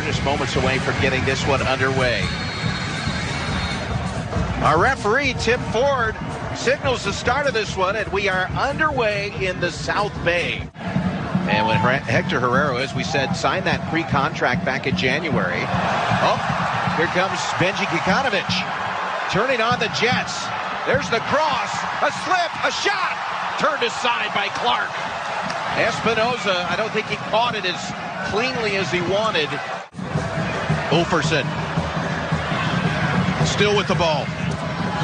just moments away from getting this one underway. Our referee, Tim Ford, signals the start of this one, and we are underway in the South Bay. And when Hector Herrera, as we said, signed that pre-contract back in January. Oh, here comes Benji Kikanovic, turning on the Jets. There's the cross, a slip, a shot, turned aside by Clark. Espinoza, I don't think he caught it as cleanly as he wanted. Úlfarsson, still with the ball.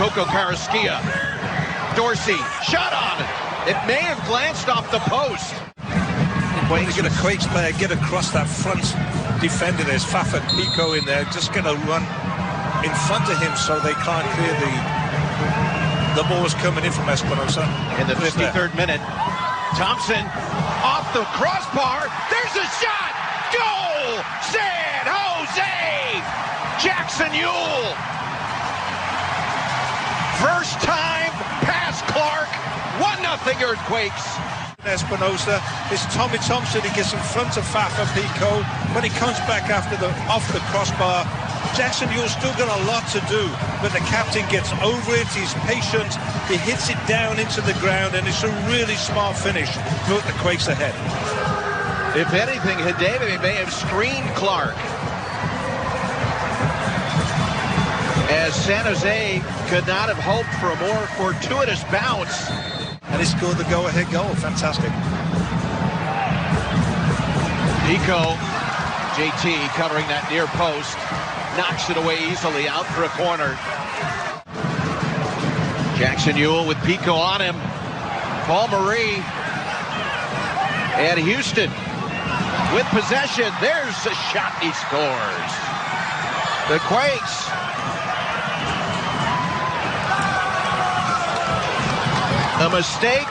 Coco Carrasquilla. Dorsey, shot on. It may have glanced off the post. Waiting to get a Quakes player get across that front defender. There's Fafa Pico in there, just going to run in front of him so they can't clear the ball is coming in from Espinosa. In the 53rd minute, Thompson off the crossbar. There's a shot. Goal! San Jose! Jackson Ewell. First time past Clark. 1-0 Earthquakes. Espinosa, it's Tommy Thompson. He gets in front of Fafa Pico. When he comes back off the crossbar, Jackson Ewell's still got a lot to do, but the captain gets over it. He's patient. He hits it down into the ground, and it's a really smart finish. Put the Quakes ahead. If anything, Hidebe may have screened Clark, as San Jose could not have hoped for a more fortuitous bounce. And he scored the go-ahead goal. Fantastic. Nico, JT covering that near post, knocks it away easily out for a corner. Jackson Ewell with Pico on him. Paul Marie. And Houston with possession. There's a shot, he scores. The Quakes. A mistake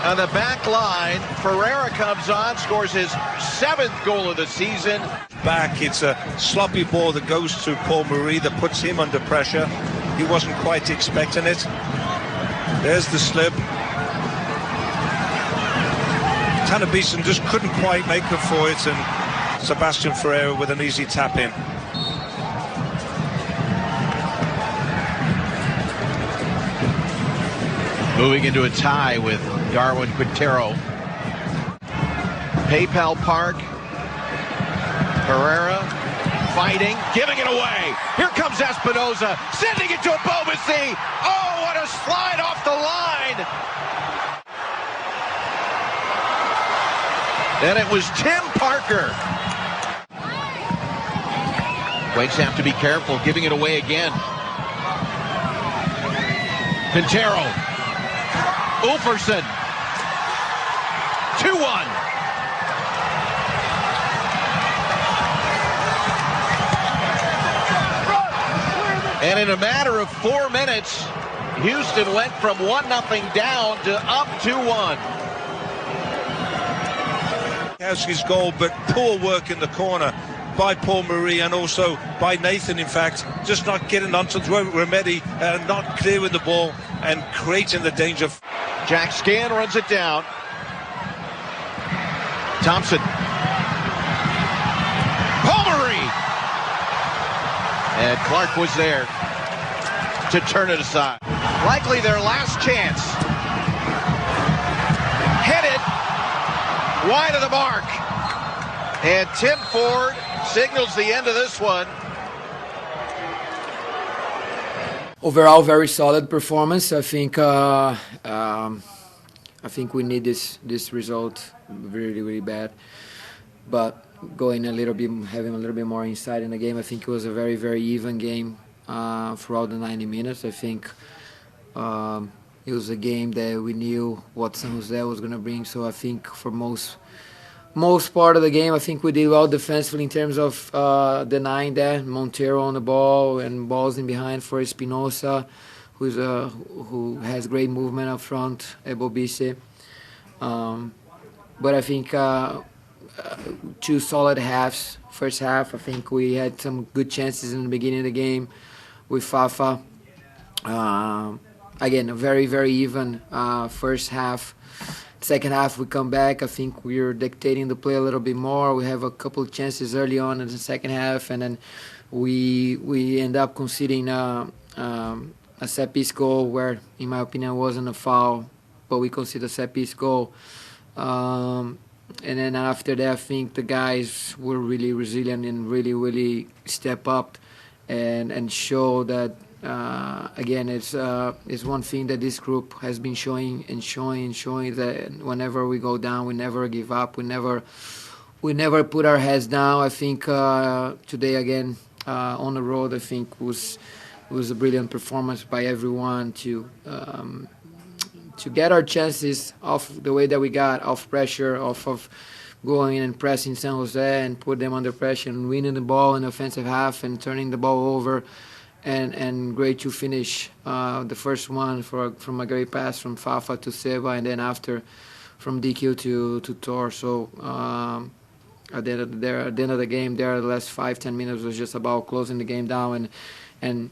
on the back line. Ferreira comes on, scores his 7th goal of the season. Back, it's a sloppy ball that goes to Paul Marie that puts him under pressure. He wasn't quite expecting it. There's the slip. Tanner Beeson just couldn't quite make up for it, and Sebastian Ferreira with an easy tap in. Moving into a tie with Darwin Quintero. PayPal Park. Herrera fighting, giving it away. Here comes Espinoza, sending it to Bobasi. Oh, what a slide off the line. And it was Tim Parker. Quakes have to be careful, giving it away again. Quintero. Úlfarsson. 2-1. And in a matter of 4 minutes, Houston went from 1-0 down to up 2-1. His goal, but poor work in the corner by Paul Marie and also by Nathan, in fact, just not getting onto Remedi and not clearing the ball and creating the danger. Jack Scan runs it down. Thompson. Paul Marie. And Clark was there to turn it aside. Likely their last chance. Headed wide of the mark. And Tim Ford signals the end of this one. Overall, very solid performance. I think we need this result really, really bad. But going a little bit, having a little bit more insight in the game, I think it was a very, very even game throughout the 90 minutes. I think it was a game that we knew what San Jose was going to bring. So I think for most part of the game, I think we did well defensively in terms of denying that. Montero on the ball and balls in behind for Espinosa, who has great movement up front at Bobisi. But I think 2 solid halves. First half, I think we had some good chances in the beginning of the game with Fafa. Again, a very, very even first half. Second half we come back. I think we're dictating the play a little bit more. We have a couple of chances early on in the second half, and then we end up conceding a set piece goal where, in my opinion, wasn't a foul, but we conceded a set piece goal. And then after that, I think the guys were really resilient and really step up and show that. Again, it's one thing that this group has been showing that whenever we go down, we never give up. We never put our heads down. I think today again on the road, I think was a brilliant performance by everyone to get our chances off the way that we got, off pressure, off of going in and pressing San Jose and put them under pressure and winning the ball in the offensive half and turning the ball over. And great to finish the first one from a great pass from Fafa to Seba, and then after from DQ to Thor. So at the end of the game, the last 5-10 minutes was just about closing the game down and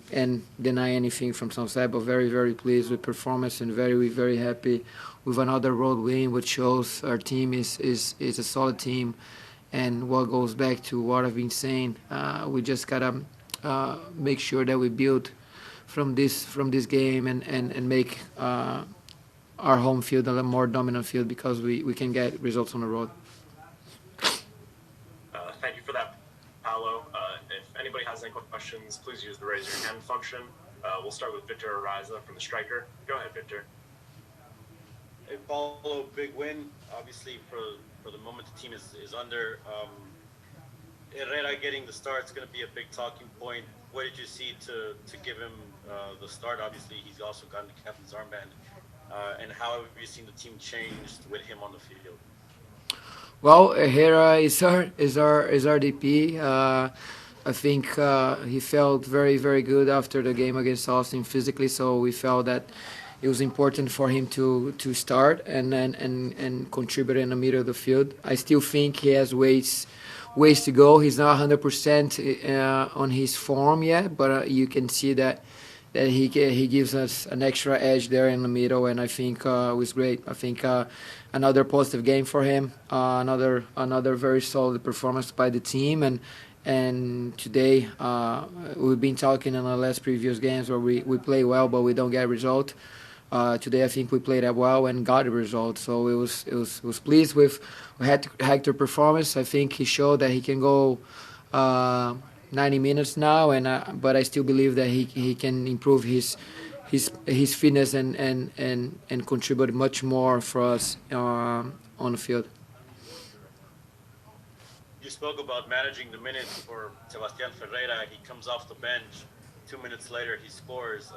deny anything from San Jose. But very pleased with performance and very happy with another road win, which shows our team is a solid team. And what goes back to what I've been saying, we just gotta make sure that we build from this game and make our home field a more dominant field, because we can get results on the road. Thank you for that, Paolo. If anybody has any questions, please use the raise your hand function. We'll start with Victor Ariza from the striker. Go ahead, Victor. Hey, Paulo, big win. Obviously, for the moment, the team is under. Herrera getting the start is going to be a big talking point. What did you see to give him the start? Obviously, he's also gotten the captain's armband. And how have you seen the team changed with him on the field? Well, Herrera is our DP. I think he felt very good after the game against Austin physically, so we felt that it was important for him to start and contribute in the middle of the field. I still think he has ways to go. He's not 100% on his form yet, but you can see that he gives us an extra edge there in the middle, and I think it was great. I think another positive game for him, another very solid performance by the team, and today we've been talking in the last previous games where we play well but we don't get a result. Today I think we played that well and got a result, so it was pleased with Hector performance. I think he showed that he can go 90 minutes now, but I still believe that he can improve his fitness and contribute much more for us on the field. You spoke about managing the minutes for Sebastián Ferreira. He comes off the bench. 2 minutes later, he scores.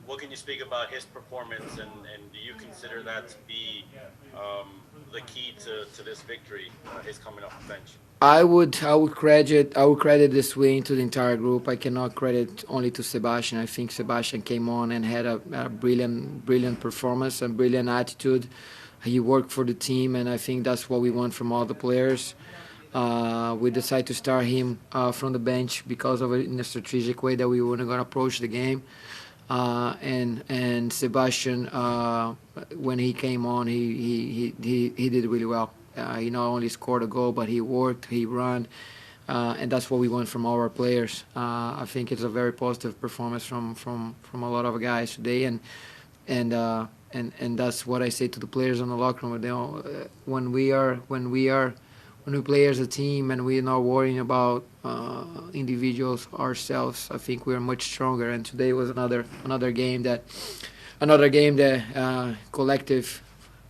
What can you speak about his performance, and do you consider that to be the key to this victory, his coming off the bench? I would credit this win to the entire group. I cannot credit only to Sebastián. I think Sebastián came on and had a brilliant performance and brilliant attitude. He worked for the team, and I think that's what we want from all the players. We decided to start him from the bench because of it in a strategic way that we were going to approach the game. And Sebastián, when he came on, he did really well. He not only scored a goal, but he worked, he ran, and that's what we want from all our players. I think it's a very positive performance from a lot of guys today, and that's what I say to the players in the locker room. You know, when we play as a team and we're not worrying about individuals ourselves, I think we're much stronger. And today was another game that collective.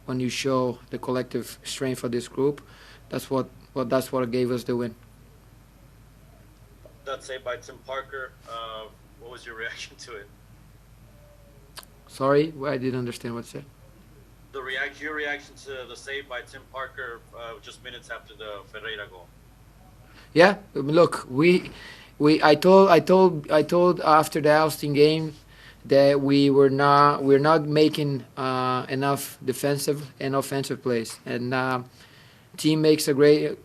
When you show the collective strength of this group, that's what gave us the win. That save by Tim Parker. What was your reaction to it? Sorry, I didn't understand what you said. Your reaction to the save by Tim Parker just minutes after the Ferreira goal. Yeah, look, I told after the Austin game that we're not making enough defensive and offensive plays, and team makes a great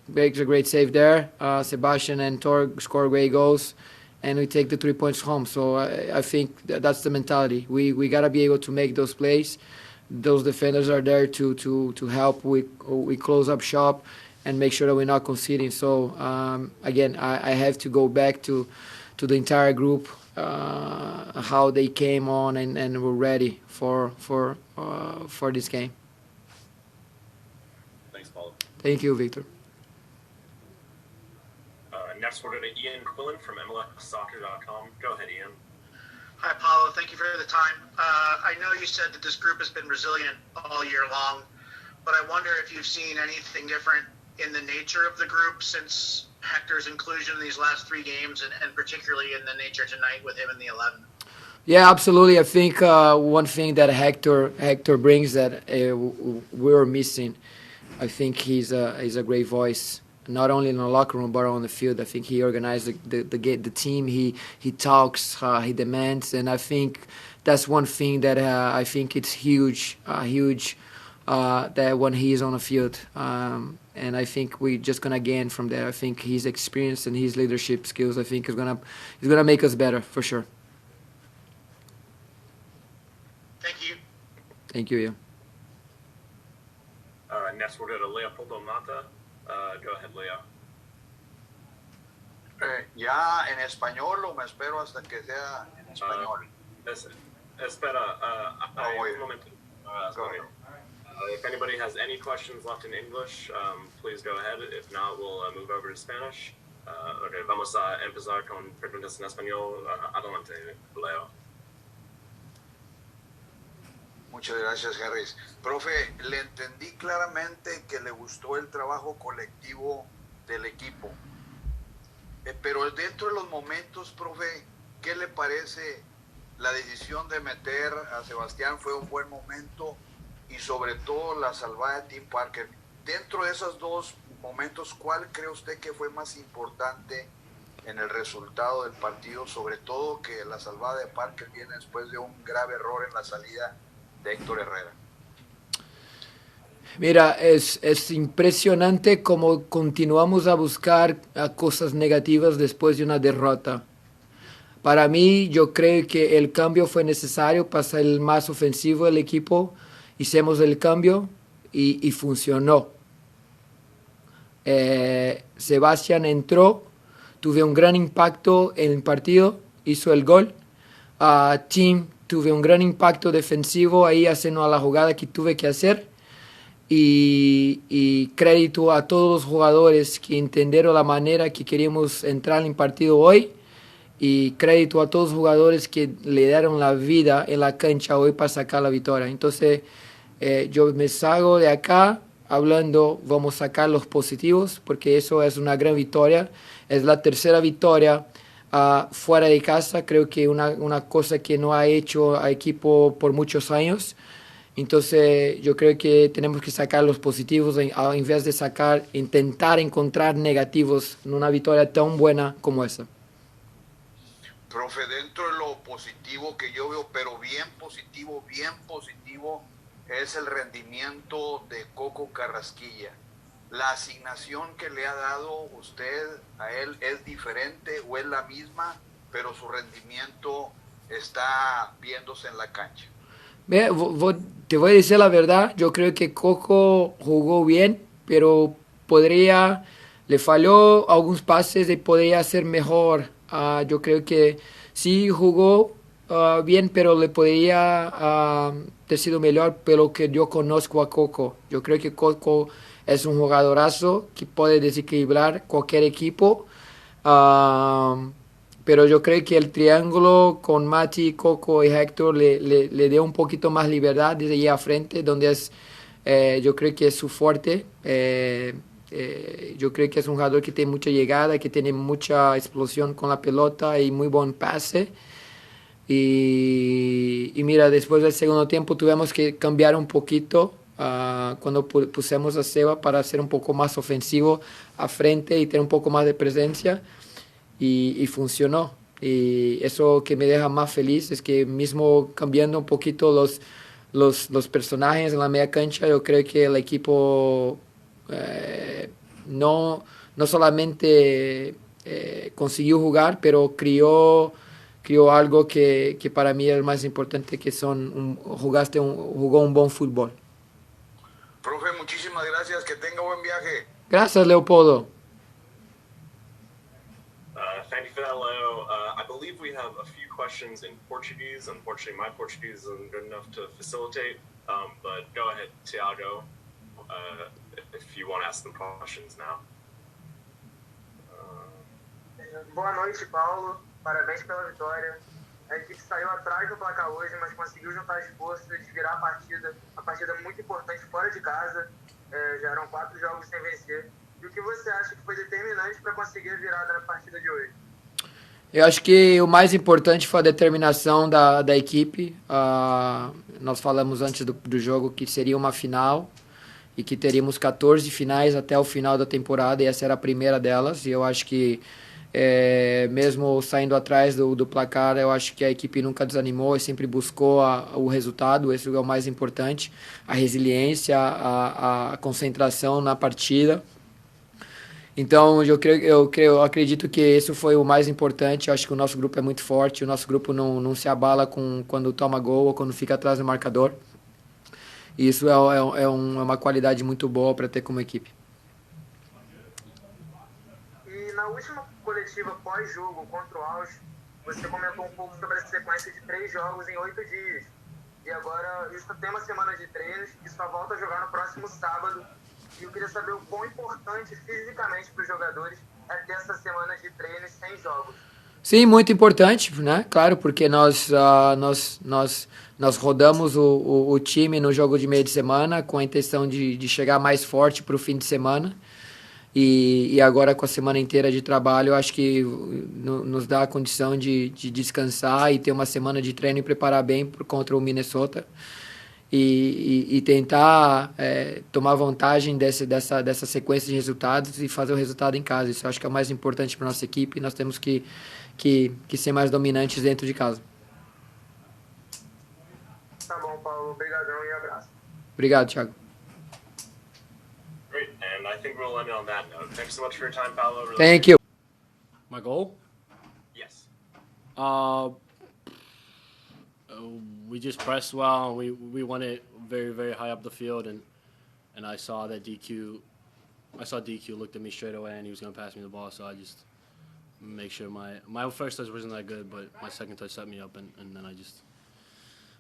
save there. Sebastián and Thor score great goals, and we take the 3 points home. So I think that's the mentality. We gotta be able to make those plays. those defenders are there to help we close up shop and make sure that we're not conceding. So again, I have to go back to the entire group, how they came on and were ready for this game. Thanks, Paulo. Thank you, Victor. Next, we're going to Ian Quillen from MLSsoccer.com. Go ahead, Ian. Hi, Paulo. Thank you for the time. I know you said that this group has been resilient all year long, but I wonder if you've seen anything different in the nature of the group since Hector's inclusion in these last 3 games, and particularly in the nature tonight with him in the 11. Yeah, absolutely. I think one thing that Hector brings that we're missing, I think he's a great voice, not only in the locker room but on the field. I think he organized the team. He talks, he demands, and I think that's one thing that I think it's huge that when he's on the field. And I think we're just gonna gain from that. I think his experience and his leadership skills, I think, is gonna make us better for sure. Thank you. Thank you, Ian. Next, we'll go to Leopoldo Mata. Go ahead, Leo. Ya en español o me espero hasta que sea en español. Espera, un momento. Go ahead. If anybody has any questions left in English, please go ahead. If not, we'll move over to Spanish. Okay, vamos a empezar con preguntas en español. Adelante, Leo. Muchas gracias, Harris. Profe, le entendí claramente que le gustó el trabajo colectivo del equipo. Pero dentro de los momentos, profe, ¿qué le parece la decisión de meter a Sebastián? Fue un buen momento y sobre todo la salvada de Tim Parker. Dentro de esos 2 momentos, ¿cuál cree usted que fue más importante en el resultado del partido? Sobre todo que la salvada de Parker viene después de un grave error en la salida de Hector Herrera. Mira, es impresionante cómo continuamos a buscar cosas negativas después de una derrota. Para mí, yo creo que el cambio fue necesario para ser el más ofensivo del equipo. Hicimos el cambio y funcionó. Sebastián entró, tuvo un gran impacto en el partido, hizo el gol. Tim tuve un gran impacto defensivo ahí haciendo la jugada que tuve que hacer. Y crédito a todos los jugadores que entendieron la manera que queríamos entrar en el partido hoy. Y crédito a todos los jugadores que le dieron la vida en la cancha hoy para sacar la victoria. Entonces, yo me salgo de acá hablando, vamos a sacar los positivos, porque eso es una gran victoria. Es la tercera victoria fuera de casa. Creo que una cosa que no ha hecho a equipo por muchos años. Entonces, yo creo que tenemos que sacar los positivos en vez de intentar encontrar negativos en una victoria tan buena como esa. Profe, dentro de lo positivo que yo veo, pero bien positivo, es el rendimiento de Coco Carrasquilla. ¿La asignación que le ha dado usted a él es diferente o es la misma, pero su rendimiento está viéndose en la cancha? Te voy a decir la verdad, yo creo que Coco jugó bien, pero le falló algunos pases y podría ser mejor. Yo creo que sí jugó bien, pero le podría ter sido mejor, pero que yo conozco a Coco. Yo creo que Coco es un jugadorazo que puede desequilibrar cualquier equipo. Pero yo creo que el triángulo con Mati, Coco y Hector le dio un poquito más libertad desde allá a frente, donde yo creo que es su fuerte. Yo creo que es un jugador que tiene mucha llegada, que tiene mucha explosión con la pelota y muy buen pase. Y mira, después del segundo tiempo tuvimos que cambiar un poquito cuando pusimos a Seba para ser un poco más ofensivo a frente y tener un poco más de presencia. Y funcionó. Y eso que me deja más feliz es que mismo cambiando un poquito los personajes en la media cancha, yo creo que el equipo no solamente consiguió jugar, pero creó criou algo que para mí es más importante, que jugó un buen fútbol. Profe, muchísimas gracias, que tenga buen viaje. Gracias, Leopoldo. Thank you for that, Leo. I believe we have a few questions in Portuguese. Unfortunately, my Portuguese isn't good enough to facilitate, but go ahead, Thiago, if you want to ask them questions now. Boa noite, Paulo. Parabéns pela vitória. A equipe saiu atrás do placar hoje, mas conseguiu juntar as forças, virar a partida. Uma partida muito importante fora de casa. Já eram 4 jogos sem vencer. E o que você acha que foi determinante para conseguir a virada na partida de hoje? Eu acho que o mais importante foi a determinação da equipe. Nós falamos antes do jogo que seria uma final e que teríamos 14 finais até o final da temporada, e essa era a primeira delas. E eu acho que, mesmo saindo atrás do placar, eu acho que a equipe nunca desanimou e sempre buscou o resultado. Esse é o mais importante, a resiliência, a concentração na partida. Então, eu acredito que isso foi o mais importante. Eu acho que o nosso grupo é muito forte, o nosso grupo não se abala quando toma gol ou quando fica atrás do marcador. E isso é uma qualidade muito boa para ter como equipe. E na última coletiva pós-jogo contra o Alves, você comentou um pouco sobre a sequência de 3 jogos em 8 dias. E agora isso tem uma semana de treinos e só volta a jogar no próximo sábado. E eu queria saber o quão importante fisicamente para os jogadores é ter essa semana de treinos sem jogos. Sim, muito importante, né? Claro, porque nós rodamos o time no jogo de meio de semana com a intenção de chegar mais forte para o fim de semana. E agora, com a semana inteira de trabalho, eu acho que nos dá a condição de descansar e ter uma semana de treino e preparar bem contra o Minnesota. E tentar tomar vantagem dessa sequência de resultados e fazer o resultado em casa. Isso eu acho que é o mais importante para a nossa equipe. Nós temos que ser mais dominantes dentro de casa. Tá bom, Paulo. Obrigadão e abraço. Obrigado, Thiago. Great, and I think we'll end it on that note. Thanks so much for your time, Paulo. Really Thank you. My goal? Yes. We just pressed well, and we went it very, very high up the field, and I saw that DQ looked at me straight away, and he was going to pass me the ball, so I just make sure my first touch wasn't that good, but my second touch set me up, and then I just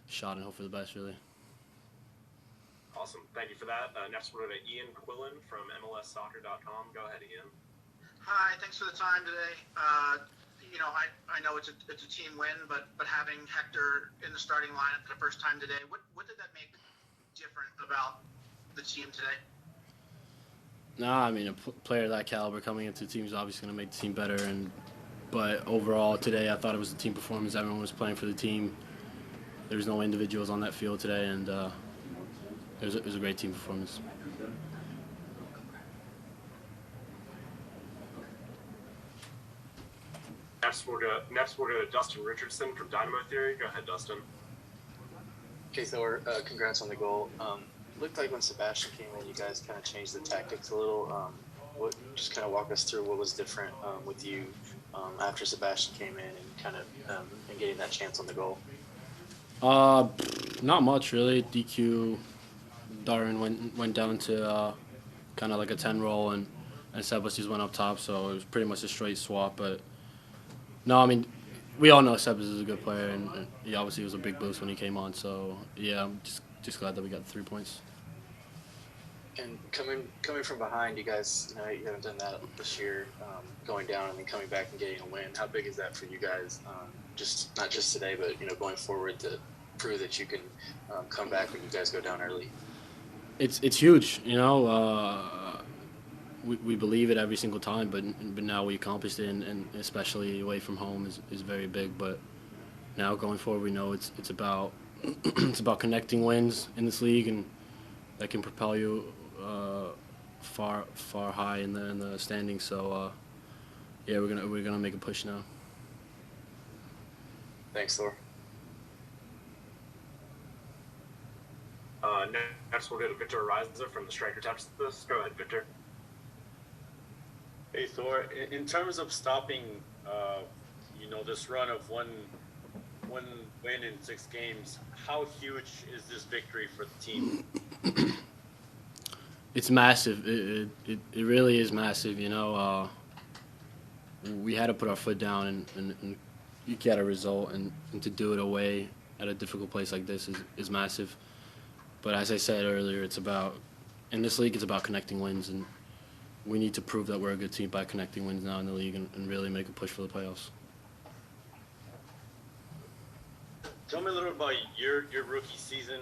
shot and hope for the best, really. Awesome. Thank you for that. Next, we're going to Ian Quillen from MLSsoccer.com. Go ahead, Ian. Hi, thanks for the time today. I know it's a team win, but having Hector in the starting lineup for the first time today, what did that make different about the team today? Nah, I mean, a player of that caliber coming into the team is obviously going to make the team better. But overall today, I thought it was a team performance. Everyone was playing for the team. There was no individuals on that field today, and it was a great team performance. Next, we'll go to Dustin Richardson from Dynamo Theory. Go ahead, Dustin. Okay, Thor, congrats on the goal. Looked like when Sebastian came in, you guys kind of changed the tactics a little. Just kind of walk us through what was different with you after Sebastian came in and kind of and getting that chance on the goal. Not much really. DQ, Darwin went down to kind of like a 10 role, and Sebas just went up top, so it was pretty much a straight swap. But no, I mean, we all know Sebas is a good player, and he obviously was a big boost when he came on. So yeah, I'm just glad that we got the 3 points. And coming from behind, you guys, you haven't done that this year, going down and then coming back and getting a win. How big is that for you guys? Just not just today, but going forward to prove that you can come back when you guys go down early. It's huge, We believe it every single time, but now we accomplished it, and especially away from home is very big. But now going forward, we know it's about it's about connecting wins in this league, and that can propel you far high in the standings. So yeah, we're gonna make a push now. Thanks, Thor. Next, we'll go to Victor Ariza from the Striker Texas. Go ahead, Victor. Hey, Thor. In terms of stopping this run of one win in 6 games. How huge is this victory for the team? It's massive. It really is massive. We had to put our foot down and get a result, and to do it away at a difficult place like this is massive. But as I said earlier, in this league, it's about connecting wins, and we need to prove that we're a good team by connecting wins now in the league and really make a push for the playoffs. Tell me a little bit about your rookie season,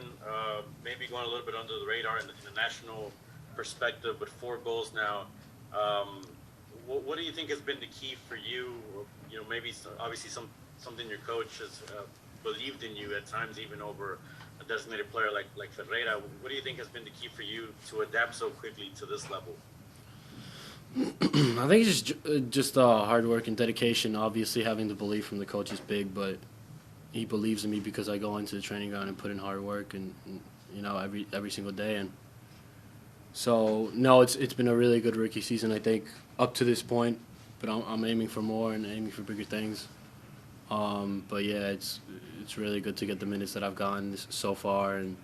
maybe going a little bit under the radar in the national perspective, but 4 goals now. What do you think has been the key for you? Maybe obviously something your coach has believed in you at times, even over a designated player like Herrera. What do you think has been the key for you to adapt so quickly to this level? I think it's just hard work and dedication. Obviously, having the belief from the coach is big, but he believes in me because I go into the training ground and put in hard work and every single day. And so, no, it's been a really good rookie season, I think, up to this point. But I'm aiming for more and aiming for bigger things. But yeah, it's really good to get the minutes that I've gotten so far, and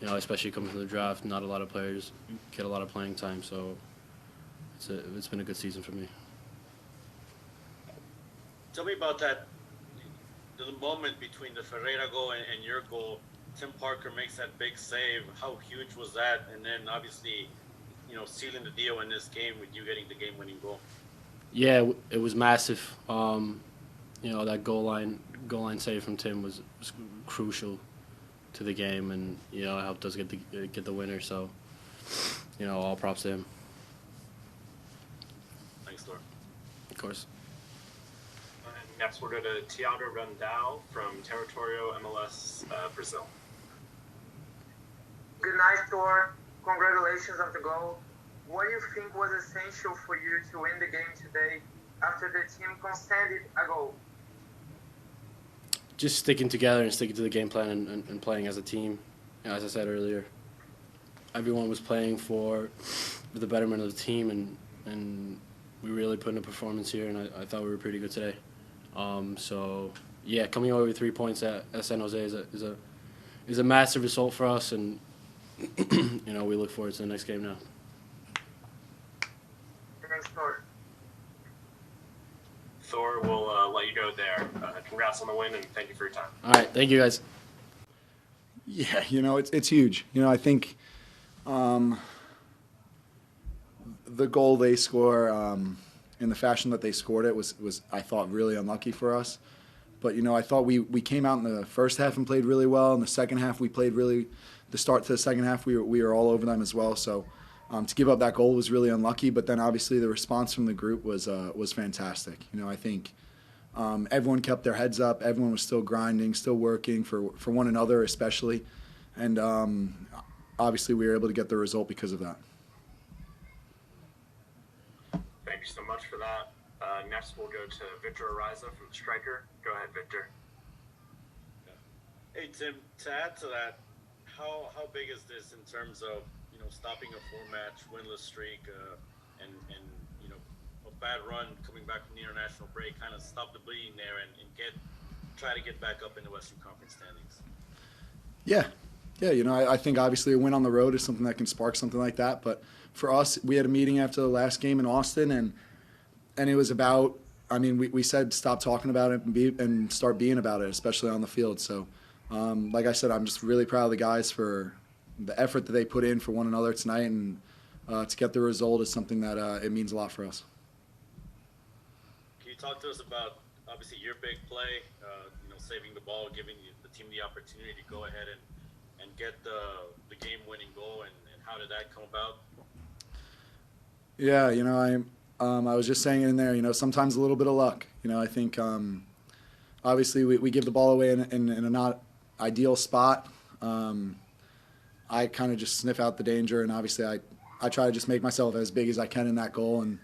especially coming from the draft, not a lot of players get a lot of playing time. So it's been a good season for me. Tell me about that. The moment between the Herrera goal and your goal. Tim Parker makes that big save. How huge was that? And then obviously, sealing the deal in this game with you getting the game-winning goal. Yeah, it was massive. That goal line save from Tim was crucial to the game, and it helped us get the winner. So, all props to him. Thanks, Thor. Of course. Next, we'll go to Thiago Randall from Territorio MLS, Brazil. Good night, Thor. Congratulations on the goal. What do you think was essential for you to win the game today after the team conceded a goal? Just sticking together and sticking to the game plan and playing as a team. As I said earlier, everyone was playing for the betterment of the team, and we really put in a performance here, and I thought we were pretty good today. So yeah, coming away with 3 points at San Jose is a massive result for us, and we look forward to the next game now. Thanks, Thor. Thor, we'll let you go there. Congrats on the win, and thank you for your time. All right, thank you guys. Yeah, it's huge. I think the goal they score in the fashion that they scored it was I thought really unlucky for us. But I thought we came out in the first half and played really well. In the second half, we played the start to the second half we were all over them as well. So to give up that goal was really unlucky. But then obviously the response from the group was fantastic. I think everyone kept their heads up. Everyone was still grinding, still working for one another especially, and obviously we were able to get the result because of that. Thank you so much for that. Next, we'll go to Victor Ariza from Striker. Go ahead, Victor. Hey, Tim, to add to that, how big is this in terms of stopping a 4-match winless streak and a bad run coming back from the international break, kind of stop the bleeding there and try to get back up in the Western Conference standings? Yeah, I think obviously a win on the road is something that can spark something like that. But for us, we had a meeting after the last game in Austin, and it was about, we said stop talking about it and start being about it, especially on the field. So, like I said, I'm just really proud of the guys for the effort that they put in for one another tonight, and to get the result is something that it means a lot for us. Can you talk to us about, obviously, your big play, saving the ball, giving the team the opportunity to go ahead and get the game-winning goal, and how did that come about? Yeah, I was just saying it in there, sometimes a little bit of luck. I think obviously we give the ball away in a not ideal spot. I kind of just sniff out the danger, and obviously I try to just make myself as big as I can in that goal. And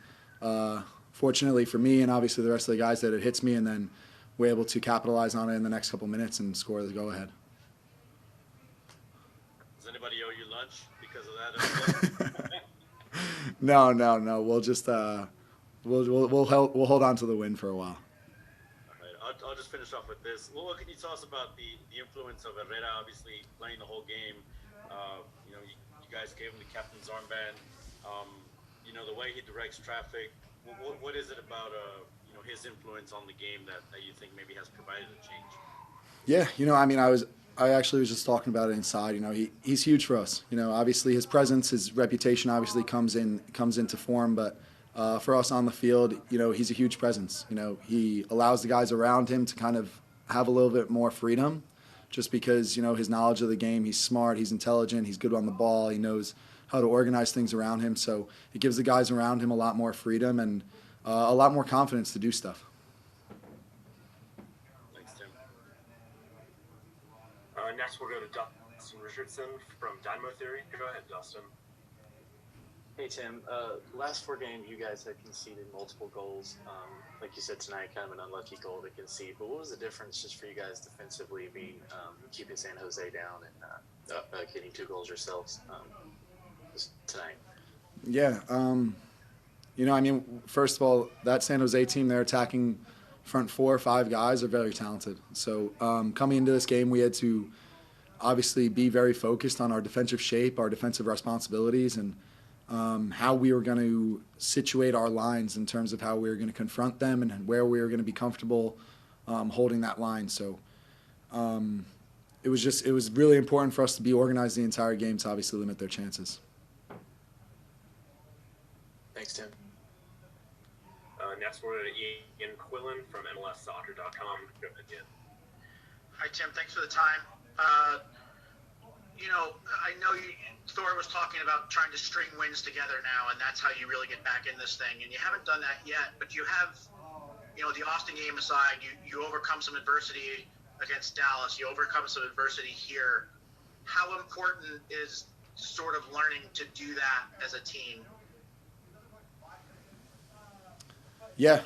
fortunately for me and obviously the rest of the guys, that it hits me, and then we're able to capitalize on it in the next couple minutes and score the go-ahead. Does anybody owe you lunch because of that? No. We'll just we'll hold on to the win for a while. I'll just finish off with this. Well, what can you tell us about the influence of Herrera, obviously playing the whole game? You guys gave him the captain's armband. The way he directs traffic. What is it about his influence on the game that you think maybe has provided a change? Yeah, I actually was just talking about it inside. He's huge for us. Obviously his presence, his reputation obviously comes into form, but for us on the field, he's a huge presence. He allows the guys around him to kind of have a little bit more freedom, just because his knowledge of the game. He's smart, he's intelligent, he's good on the ball. He knows how to organize things around him. So it gives the guys around him a lot more freedom and a lot more confidence to do stuff. Thanks, Tim. Next, we'll go to Dustin Richardson from Dynamo Theory. Go ahead, Dustin. Hey, Tim. Last 4 games, you guys had conceded multiple goals. Like you said tonight, kind of an unlucky goal to concede. But what was the difference just for you guys defensively, keeping San Jose down and getting 2 goals yourselves tonight? Yeah. First of all, that San Jose team, their attacking front 4 or 5 guys are very talented. So coming into this game, we had to obviously be very focused on our defensive shape, our defensive responsibilities, and how we were going to situate our lines in terms of how we were going to confront them and where we were going to be comfortable holding that line. So it was really important for us to be organized the entire game to obviously limit their chances. Thanks, Tim. Next, we're going to Ian Quillen from MLSsoccer.com. Go ahead, Ian. Hi, Tim. Thanks for the time. I know Thor was talking about trying to string wins together now, and that's how you really get back in this thing. And you haven't done that yet, but you have, the Austin game aside, you overcome some adversity against Dallas. You overcome some adversity here. How important is sort of learning to do that as a team? Yeah,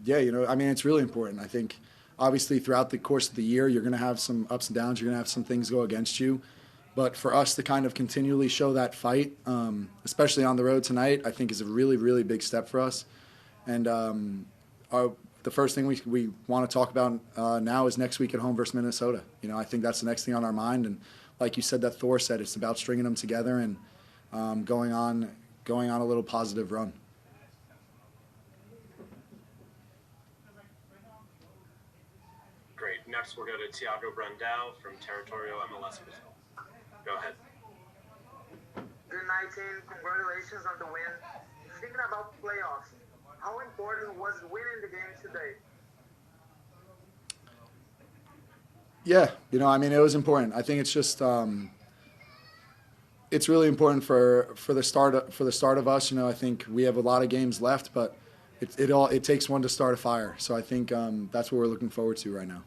it's really important. I think obviously throughout the course of the year, you're going to have some ups and downs. You're going to have some things go against you. But for us to kind of continually show that fight, especially on the road tonight, I think is a really, really big step for us. And the first thing we want to talk about now is next week at home versus Minnesota. I think that's the next thing on our mind. And like you said, that Thor said, it's about stringing them together and going on a little positive run. Great. Next, we'll go to Thiago Brandão from Territorial MLS Brazil. Go ahead. Good night, team. Congratulations on the win. Thinking about playoffs, how important was winning the game today? Yeah, it was important. I think it's just it's really important for the start of us. I think we have a lot of games left, but it takes one to start a fire. So I think that's what we're looking forward to right now.